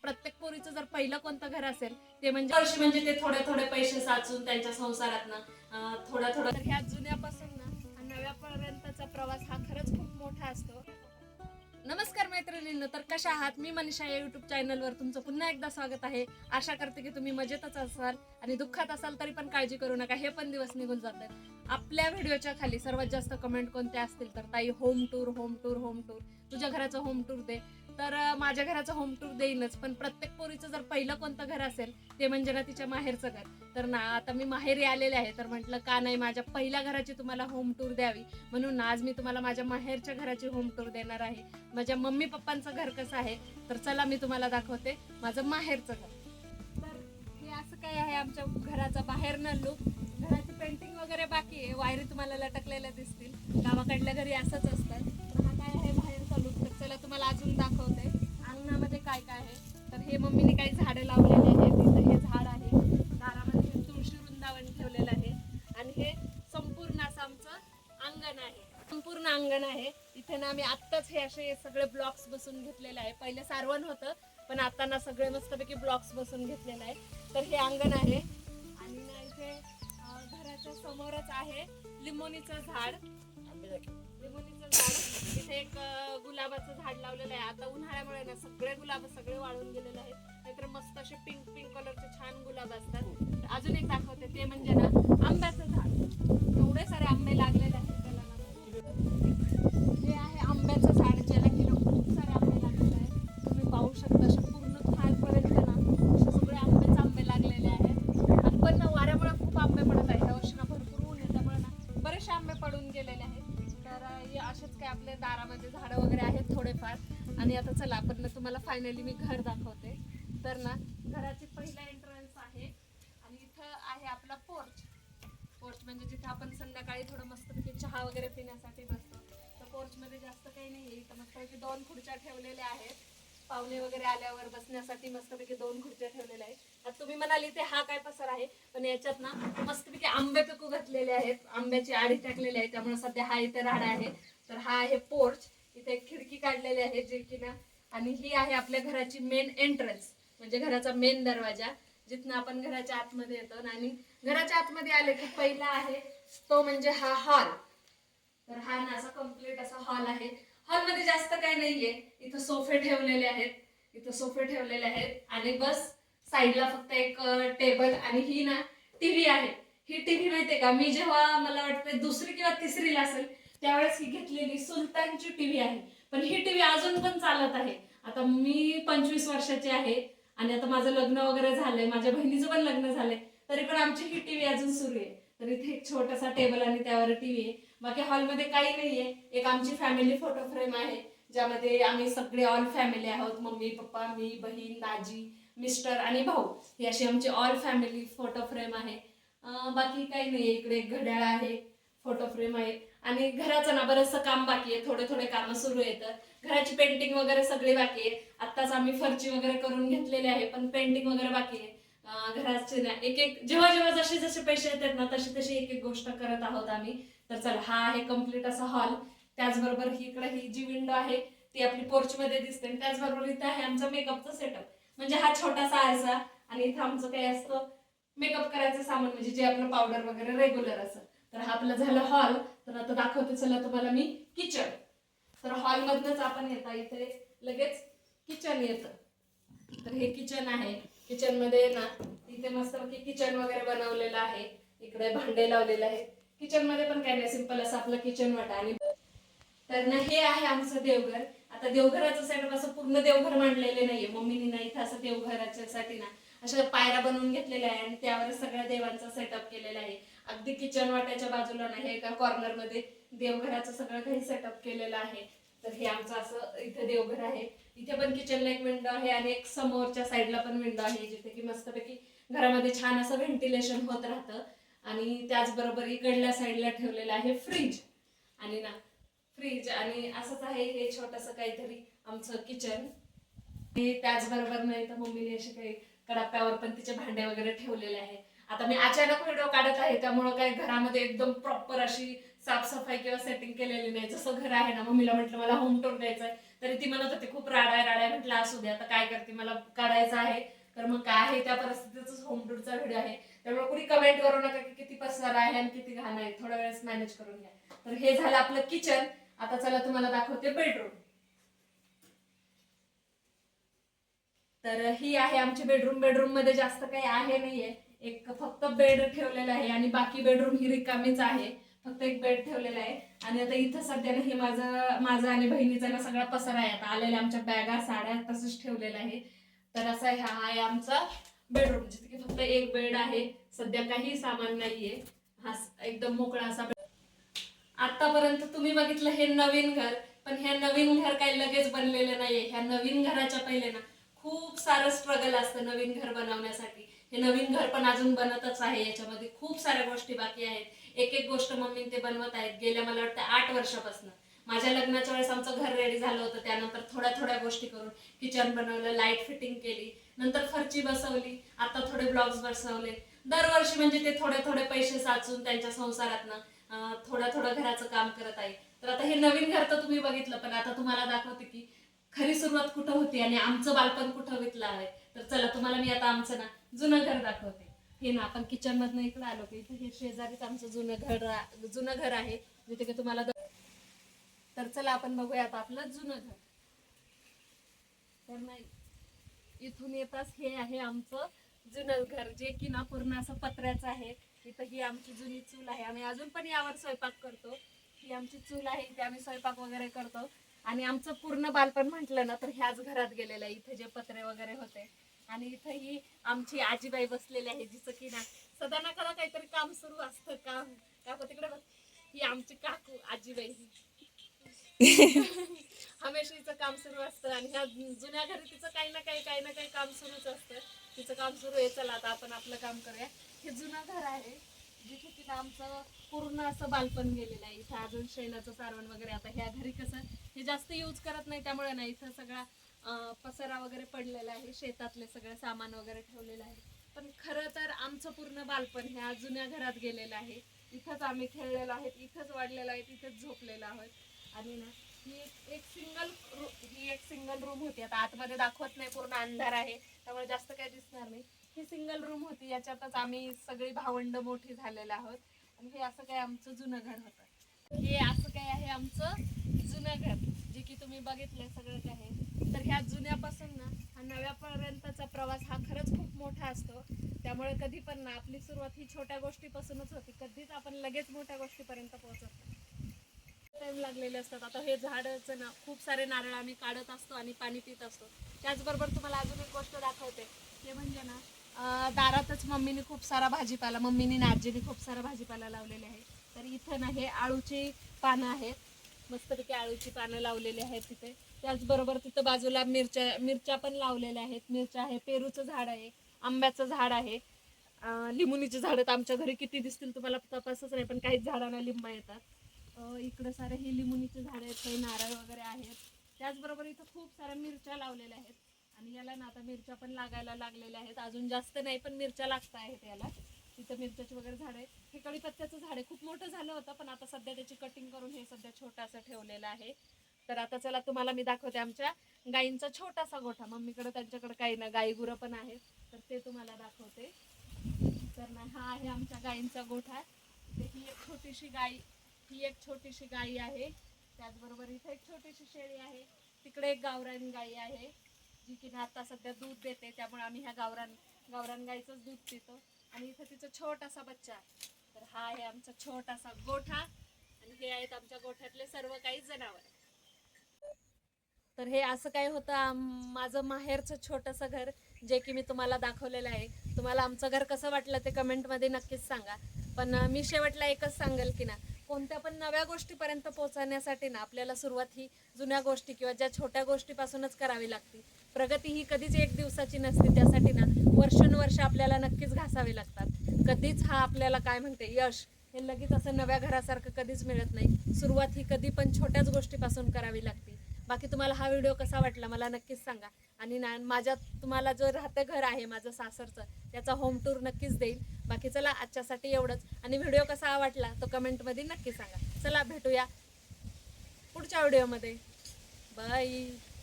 प्रत्येक पोरीचं जर पहिलं कोणतं घर असेल ते म्हणजे ते थोडे थोडे पैसे साचून त्यांच्या संसारातनं थोडा थोडा. तर ह्या जुन्यापासून ना नव्यापर्यंतचा प्रवास हा खरंच खूप मोठा असतो. नमस्कार मैत्रिणींनो, तर कशा आहात? मी मनीषा या युट्यूब चॅनलवर तुमचं पुन्हा एकदा स्वागत आहे. आशा करते की तुम्ही मजेतच असाल आणि दुःखात असाल तरी पण काळजी करू नका, हे पण दिवस निघून जातात. आपल्या व्हिडिओच्या खाली सर्वात जास्त कमेंट कोणत्या असतील तर ताई home tour home tour home tour, तुझ्या घराचं होम टूर दे. तर माझ्या घराचं होम टूर देईनच, पण प्रत्येक पोरीचं जर पहिलं कोणतं घर असेल ते म्हणजे ना तिच्या माहेरचं घर. तर ना आता मी माहेरी आलेले आहे, तर म्हटलं का नाही माझ्या पहिल्या घराची तुम्हाला होम टूर द्यावी, म्हणून आज मी तुम्हाला माझ्या माहेरच्या घराची होम टूर देणार आहे. माझ्या मम्मी पप्पांचं घर कसं आहे तर चला मी तुम्हाला दाखवते माझं माहेरचं घर. तर हे असं काय आहे आमच्या घराचा बाहेरनं लुक. घराची पेंटिंग वगैरे बाकी आहे, वायरी तुम्हाला लटकलेल्या दिसतील, गावाकडल्या घरी असंच असतं. हा काय आहे बाहेरचा लुक, तर चला तुम्हाला अजून दाखवते अंगणामध्ये काय काय आहे. तर हे मम्मीने काही झाडं लावलेली आहेत. तिथं हे झाड आहे, दारामध्ये हे तुळशी वृंदावन ठेवलेलं आहे आणि हे संपूर्ण असं आमचं अंगण आहे. संपूर्ण अंगण आहे. इथे ना आम्ही आत्ताच हे असे सगळे ब्लॉक्स बसून घेतलेले आहे. पहिले सारवण होतं पण आता ना सगळे मस्तपैकी ब्लॉक्स बसून घेतलेले आहे. तर हे अंगण आहे आणि ना इथे घराच्या समोरच आहे लिंबोणीचं झाड. लिंबोणीचं झाड, इथे एक गुलाबाचं झाड लावलेलं आहे. आता उन्हाळ्यामुळे ना सगळे गुलाब सगळे वाळून गेलेले आहेत, नाहीतर मस्त असे पिंक पिंक कलरचे छान गुलाब असतात. अजून एक दाखवते ते म्हणजे ना आंब्याचं झाड. एवढे सारे आंबे लागलेले आहेत त्याला ना. हे आहे आंब्याचं झाड, ज्याला की खूप सारे आंबे लागलेले आहेत. तुम्ही पाहू शकता अशा पूर्ण खालपर्यंत ना असे सगळे आंबे लागलेले आहेत. आणि पण वाऱ्यामुळे खूप आंबे पडत आहेत. ह्या वर्षी ना भरपूर ऊन आहे, त्यामुळे ना बरेचसे आंबे पडून गेलेले आहेत. तर हे असेच काय आपल्या दारामध्ये झाडं वगैरे आहेत थोडेफार. आणि आता चला आपण तुम्हाला फायनली मी घर दाखवते. तर ना घराची पहिला एंट्रन्स आहे आणि इथं आहे आपला पोर्च. पोर्च म्हणजे जिथे आपण संध्याकाळी थोडं मस्तपैकी चहा वगैरे पिण्यासाठी बसतो. तर पोर्च मध्ये जास्त काही नाहीये, इथं मस्तपैकी 2 खुर्च्या ठेवलेल्या आहेत. पाहुणे वगैरे आल्यावर बसण्यासाठी मस्तपैकी 2 खुर्च्या ठेवलेल्या आहेत. आता तुम्ही म्हणाली ते हा काय पसार आहे, पण याच्यात ना मस्तपैकी आंबे पिकू घातलेले आहेत, आंब्याची आडी टाकलेली आहे, त्यामुळे सध्या हा इथे राहडा आहे. तर हा आहे पोर्च. इथे एक खिडकी काढलेली आहे जे की ना, आणि ही आहे आपल्या घराची मेन एंट्रन्स म्हणजे घराचा मेन दरवाजा, जिथनं आपण घराच्या आतमध्ये येतो. आणि घराच्या आतमध्ये आले की पहिला आहे तो म्हणजे हा हॉल. तर हा ना असा कम्प्लीट असा हॉल आहे. हॉल मध्ये जास्त काही नाहीये, इथं सोफे ठेवलेले आहेत, इथं सोफे ठेवलेले आहेत आणि बस साईडला फक्त एक टेबल. आणि ही ना टीव्ही आहे. ही टीव्ही माहितीये का, मी जेव्हा मला वाटतं दुसरी किंवा तिसरीला असेल त्यावेळेस ही घेतलेली सुलतानची टीव्ही आहे. पण ही टीव्ही अजून पण चालत आहे. आता मी 25 वर्षाची आहे आणि आता माझं लग्न वगैरे झालंय, माझ्या बहिणीचं पण लग्न झालंय, तरी पण आमची ही टीव्ही अजून सुरू आहे. तर इथे एक छोटासा टेबल आणि त्यावर टीव्ही आहे. बाकी हॉलमध्ये काही नाहीये. एक आमची फॅमिली फोटो फ्रेम आहे, ज्यामध्ये आम्ही सगळे ऑल फॅमिली आहोत. मम्मी पप्पा, मी, बहीण, दाजी, मिस्टर आणि भाऊ, ही अशी आमची ऑल फॅमिली फोटो फ्रेम आहे. बाकी काही नाहीये. इकडे एक घड्याळ आहे, फोटो फ्रेम आहे. आणि घराचं ना बरंचसं काम बाकी आहे, थोडे थोडे काम सुरू आहेत. घराची पेंटिंग वगैरे सगळी बाकी आहे. आत्ताच आम्ही फरची वगैरे करून घेतलेली आहे, पण पेंटिंग वगैरे बाकी आहे. घराचे ना एक एक जेव्हा जेव्हा जसे जसे पैसे येतात ना तशी तशी एक एक गोष्ट करत आहोत आम्ही. तर चला हा आहे कम्प्लीट असा हॉल. त्याचबरोबर ही इकडे ही जी विंडो आहे ती आपली पोर्च मध्ये दिसते. त्याचबरोबर इथं आहे आमचा मेकअपचा सेटअप, म्हणजे हा छोटासा आरसा. आणि इथं आमचं काय असतं मेकअप करायचं सामान, म्हणजे जे आपलं पावडर वगैरे रेग्युलर असं. तर हा आपलं झालं हॉल. तर आता दाखवते चला तुम्हाला मी किचन. तर हॉल मधनच आपण येता इथे लगेच किचन येतं. तर हे किचन आहे. किचन मध्ये ना इथे मस्त किचन वगैरे बनवलेलं आहे, इकडे भांडे लावलेले आहेत. किचन मध्ये पण काय नाही, सिंपल असं आपलं किचन वाटा. आणि तर ना हे आहे आमचं देवघर. आता देवघराचं सेटअप असं पूर्ण देवघर मांडलेले नाहीये मम्मीनी, नाही इथं असं देवघराच्या साठी ना अशा पायऱ्या बनवून घेतलेल्या आहे आणि त्यावर सगळ्या देवांचा सेटअप केलेला आहे. अगदी किचन वाट्याच्या बाजूला नाही, एका कॉर्नर मध्ये देवघराचं सगळं काही सेटअप केलेलं आहे. तर हे आमचं असं इथे देवघर आहे. इथे पण किचनला एक विंडो आहे आणि एक समोरच्या साईडला पण विंडो आहे, जिथे की मस्तपैकी घरामध्ये छान असं व्हेंटिलेशन होत राहतं. आणि त्याचबरोबर इकडल्या साईडला ठेवलेलं आहे फ्रीज. आणि ना फ्रीज आणि असंच आहे हे छोटस काहीतरी आमचं किचन. त्याचबरोबर नाही तर मम्मीने असे काही कडाप्यावर पण तिचे भांडे वगैरे ठेवलेले आहे. आता मी अचानक व्हिडिओ काढत आहे, त्यामुळे काही घरामध्ये एकदम प्रॉपर अशी साफसफाई किंवा सेटिंग केलेली नाही. जसं घर आहे ना, मम्मीला म्हटलं मला होम टूर द्यायचं आहे तरी ती म्हणत होती खूप राडाय म्हटलं असू दे, आता काय करते, मला काढायचं आहे. तर मग काय आहे त्या परिस्थितीचाच होम टूरचा व्हिडिओ आहे. त्यामुळे कुणी कमेंट करू नका की किती पसारा आहे आणि किती घाण आहे, थोड्या वेळेस मॅनेज करून घ्या. तर हे झालं आपलं किचन. आता चला तुम्हाला दाखवते बेडरूम. तर ही आहे आमची बेडरूम. बेडरूम मध्ये जास्त काही आहे नाहीये, एक फक्त बेड ठेवलेला आहे आणि बाकी बेडरूम ही रिकामीच आहे. फक्त एक बेड ठेवलेला आहे. आणि आता इथं सध्या हे माझं आणि बहिणीचा ना सगळा पसारा आहे. आता आलेल्या आमच्या बॅगा साड्या तसंच ठेवलेलं आहे. तर असा हा आहे आमचा बेडरूम, जिथे की फक्त एक बेड आहे. सध्या काही सामान नाहीये. हा एकदम मोकळा असा. आतापर्यंत तुम्ही बघितलं हे नवीन घर, पण ह्या नवीन घर काही लगेच बनलेलं नाहीये. ह्या नवीन घराच्या पहिले ना खूप सारं स्ट्रगल असतं नवीन घर बनवण्यासाठी. हे नवीन घर पण अजून बनतच आहे, याच्यामध्ये खूप साऱ्या गोष्टी बाकी आहेत. एक एक गोष्ट मम्मी ते बनवत आहेत गेल्या मला वाटतं 8 वर्षापासून. माझ्या लग्नाच्या वेळेस आमचं घर रेडी झालं होतं, त्यानंतर थोड्या थोड्या गोष्टी करून किचन बनवलं, लाईट फिटिंग केली, नंतर फरची बसवली, आता थोडे ब्लॉग्स बसवले. दरवर्षी म्हणजे ते थोडे थोडे पैसे साचून त्यांच्या संसारातनं थोडं थोडं घराचं काम करत आहे. तर आता हे नवीन घर तर तुम्ही बघितलं, पण आता तुम्हाला दाखवते की खरी सुरुवात कुठं होती आणि आमचं बालपण कुठं वितलं आहे. तर चला तुम्हाला मी आता आमचं ना जुनं घर दाखवते. हे ना आपण किचन मधनं इकडे आलो की इथे हे शेजारीच आमचं जुनं घर आहे, जिथे की तुम्हाला तर चला आपण बघूया आता आपलं जुनं घर. तर नाही, इथून येताच हे आहे आमचं जुनं घर, जे की ना पूर्ण असं पत्र्याचं आहे. इथं ही आमची जुनी चूल आहे, आम्ही अजून पण यावर स्वयंपाक करतो. ही आमची चूल आहे, इथे आम्ही स्वयंपाक वगैरे करतो. आणि आमचं पूर्ण बालपण म्हटलं ना तर ह्याच घरात गेलेलं आहे, इथे जे पत्रे वगैरे होते. आणि इथं ही आमची आजीबाई बसलेली आहे, जिचं की ना सदा ना कदा काहीतरी काम सुरू असतं. काम काकू तिकडे बघ, ही आमची काकू आजीबाई हमेशा हिचं काम सुरू असतं. आणि ह्या जुन्या घरी तिचं काही ना काही काम सुरूच असतं. तिचं काम सुरू आहे. चला आता आपण आपलं काम करूया. हे जुनं घर आहे, जिथे की आमचं पूर्ण असं बालपण गेलेलं आहे. इथं अजून शेणाचं सारवण वगैरे. आता ह्या घरी कसं हे जास्त यूज करत नाही, त्यामुळे ना इथं सगळा पसारा वगैरे पडलेला आहे, शेतातले सगळं सामान वगैरे ठेवलेलं आहे. पण खरं तर आमचं पूर्ण बालपण ह्या जुन्या घरात गेलेलं आहे. इथंच आम्ही खेळलेलो आहे, इथंच वाढलेलो आहे, इथंच झोपलेलो आहोत. आणि ना ही एक सिंगल रूम होती. आता आतमध्ये दाखवत नाही, पूर्ण अंधार आहे त्यामुळे जास्त काही दिसणार नाही. ही सिंगल रूम होती, याच्यातच आम्ही सगळी भावंड मोठी झालेलो आहोत. आणि हे असं काही आमचं जुनं घर होतं. हे असं काही आहे आमचं जुनं घर, जे की तुम्ही बघितलंय सगळं काय आहे. तर ह्या जुन्यापासून ना हा नव्यापर्यंतचा प्रवास हा खरंच खूप मोठा असतो. त्यामुळे कधी पण ना आपली सुरुवात ही छोट्या गोष्टीपासूनच होती. कधीच आपण लगेच मोठ्या गोष्टीपर्यंत पोहोचत नाही, टाइम लागलेले असतात. आता हे झाडाचं ना खूप सारे नारळ आम्ही काढत असतो आणि पाणी पित असतो. त्याचबरोबर तुम्हाला अजून एक गोष्ट दाखवते, ते म्हणजे ना दारातच मम्मीने खूप सारा भाजीपाला, मम्मीने ना आजीने खूप सारा भाजीपाला लावलेले आहे. तर इथं ना हे आळूची पानं आहेत, मस्तपैकी आळूची पानं लावलेली आहेत तिथे. त्याचबरोबर तिथं बाजूला मिरच्या पण लावलेल्या आहेत. मिरच्या आहे, पेरूचं झाड आहे, आंब्याचं झाड आहे, लिंबुनीची झाडं तर आमच्या घरी किती दिसतील तुम्हाला तपासच नाही, पण काहीच झाडांना लिंबा येतात. इकडं सारे हे लिंबुनीचे झाडं आहेत, काही नारळ वगैरे आहेत. त्याचबरोबर इथं खूप साऱ्या मिरच्या लावलेल्या आहेत. आणि याला ना आता मिरच्या पण लागायला लागलेल्या आहेत, अजून जास्त नाही पण मिरच्या लागत आहेत याला. तिथं मिरच्याची वगैरे झाड आहे. हे कढीपत्त्याचं झाड आहे, खूप मोठं झालं होतं पण आता सध्या त्याची कटिंग करून हे सध्या छोटंसं ठेवलेलं आहे. तर आता चला तुम्हाला मी दाखवते आमच्या गाईंचा छोटासा गोठा. मम्मीकडे त्यांच्याकडे काही ना गाई गुरं पण आहेत, तर ते तुम्हाला दाखवते. तर ना हा आहे आमच्या गाईंचा गोठा. ही एक छोटीशी गाई आहे. त्याचबरोबर इथे एक छोटीशी शेळी आहे. तिकडे एक गावरान गाई आहे, जी की आता सध्या दूध देते, त्यामुळे आम्ही ह्या गावरान गाईचंच दूध पितो. आणि इथे तिचा छोटासा बच्चा. तर हा आहे आमचा छोटासा गोठा आणि हे आहेत आमच्या गोठ्यातले सर्व काही जनावर. तर हे असं काय होतं माझं माहेरचं छोटंसं घर, जे की मी तुम्हाला दाखवलेलं आहे. तुम्हाला आमचं घर कसं वाटलं ते कमेंटमध्ये नक्कीच सांगा. पण मी शेवटला एकच सांगेल की ना कोणत्या पण नव्या गोष्टीपर्यंत पोहोचण्यासाठी ना आपल्याला सुरुवात ही जुन्या गोष्टी किंवा ज्या छोट्या गोष्टीपासूनच करावी लागते. प्रगती ही कधीच एक दिवसाची नसते, त्यासाठी ना वर्षानुवर्ष आपल्याला नक्कीच घासावे लागतात. कधीच हा आपल्याला काय म्हणते यश हे लगेच असं नव्या घरासारखं कधीच मिळत नाही. सुरुवात ही कधी पण छोट्याच गोष्टीपासून करावी लागते. बाकी तुम्हाला हा व्हिडिओ कसा वाटला मला नक्कीच सांगा. आणि ना माझ्या तुम्हाला जो राहतं घर आहे माझं सासरचं, त्याचा होम टूर नक्कीच देईल. बाकी चला आजच्यासाठी एवढंच. आणि व्हिडिओ कसा वाटला तो कमेंटमध्ये नक्की सांगा. चला भेटूया पुढच्या व्हिडिओमध्ये. बाय.